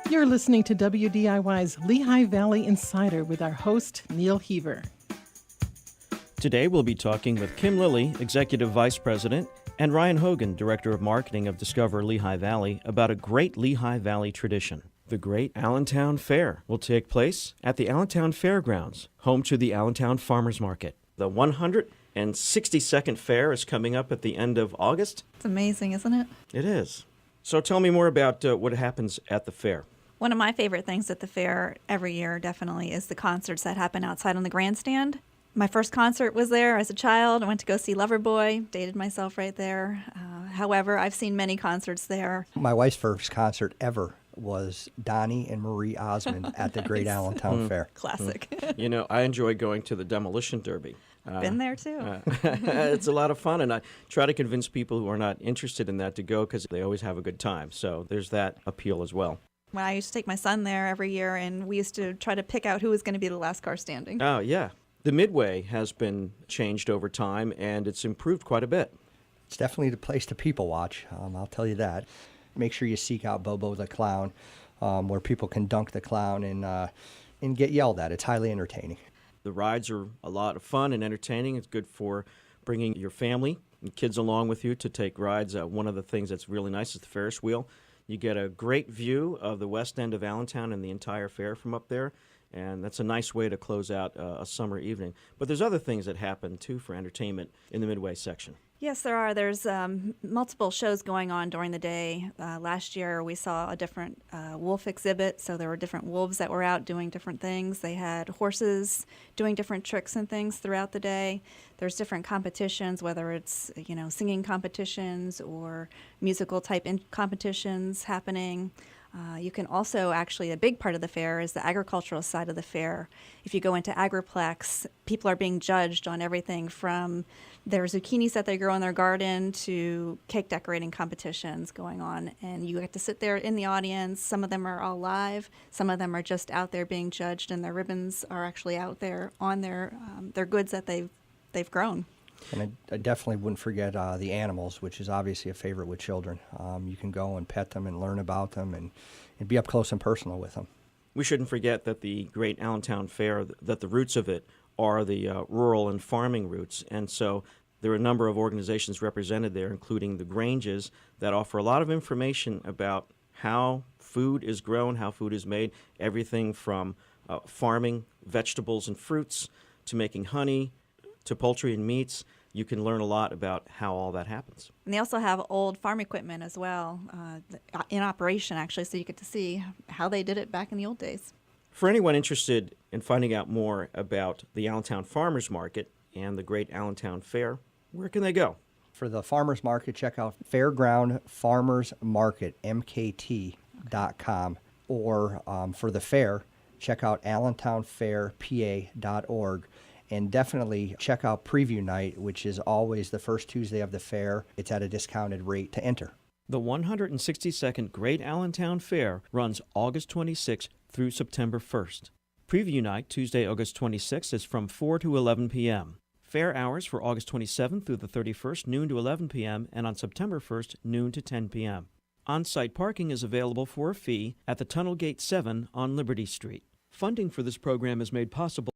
You're listening to WDIY's Lehigh Valley Insider with our host, Neil Heaver. Today we'll be talking with Kim Lilly, Executive Vice President, and Ryan Hogan, Director of Marketing of Discover Lehigh Valley, about a great Lehigh Valley tradition. The Great Allentown Fair will take place at the Allentown Fairgrounds, home to the Allentown Farmers Market. The 162nd fair is coming up at the end of August. It's amazing, isn't it? It is. So tell me more about what happens at the fair. One of my favorite things at the fair every year definitely is the concerts that happen outside on the grandstand. My first concert was there as a child. I went to go see Loverboy, dated myself right there. However, I've seen many concerts there. My wife's first concert ever was Donnie and Marie Osmond at the Great Allentown Fair. Classic. You know, I enjoy going to the Demolition Derby. Been there too. It's a lot of fun, and I try to convince people who are not interested in that to go because they always have a good time. So there's that appeal as well. When I used to take my son there every year, and we used to try to pick out who was going to be the last car standing. Oh, yeah. The Midway has been changed over time, and it's improved quite a bit. It's definitely the place to people watch, I'll tell you that. Make sure you seek out Bobo the Clown, where people can dunk the clown and get yelled at. It's highly entertaining. The rides are a lot of fun and entertaining. It's good for bringing your family and kids along with you to take rides. One of the things that's really nice is the Ferris wheel. You get a great view of the west end of Allentown and the entire fair from up there, and that's a nice way to close out a summer evening. But there's other things that happen, too, for entertainment in the Midway section. Yes, there are. There's multiple shows going on during the day. Last year, we saw a different wolf exhibit, so there were different wolves that were out doing different things. They had horses doing different tricks and things throughout the day. There's different competitions, whether it's singing competitions or musical type competitions happening. You can also actually, a big part of the fair is the agricultural side of the fair. If you go into Agriplex, people are being judged on everything from their zucchinis that they grow in their garden to cake decorating competitions going on. And you get to sit there in the audience. Some of them are all live. Some of them are just out there being judged, and their ribbons are actually out there on their goods that they've grown. And I definitely wouldn't forget the animals, which is obviously a favorite with children. You can go and pet them and learn about them and be up close and personal with them. We shouldn't forget that the Great Allentown Fair, that the roots of it are the rural and farming roots. And so there are a number of organizations represented there, including the Granges, that offer a lot of information about how food is grown, how food is made, everything from farming vegetables and fruits to making honey to poultry and meats. You can learn a lot about how all that happens. And they also have old farm equipment as well in operation, actually, so you get to see how they did it back in the old days. For anyone interested in finding out more about the Allentown Farmers Market and the Great Allentown Fair, where can they go? For the farmers market, check out Fairground Farmers Market, MKT.com. Or for the fair, check out AllentownFairPA.org. And definitely check out Preview Night, which is always the first Tuesday of the fair. It's at a discounted rate to enter. The 162nd Great Allentown Fair runs August 26th through September 1st. Preview Night, Tuesday, August 26th, is from 4 to 11 p.m. Fair hours for August 27th through the 31st, noon to 11 p.m., and on September 1st, noon to 10 p.m. On-site parking is available for a fee at the Tunnel Gate 7 on Liberty Street. Funding for this program is made possible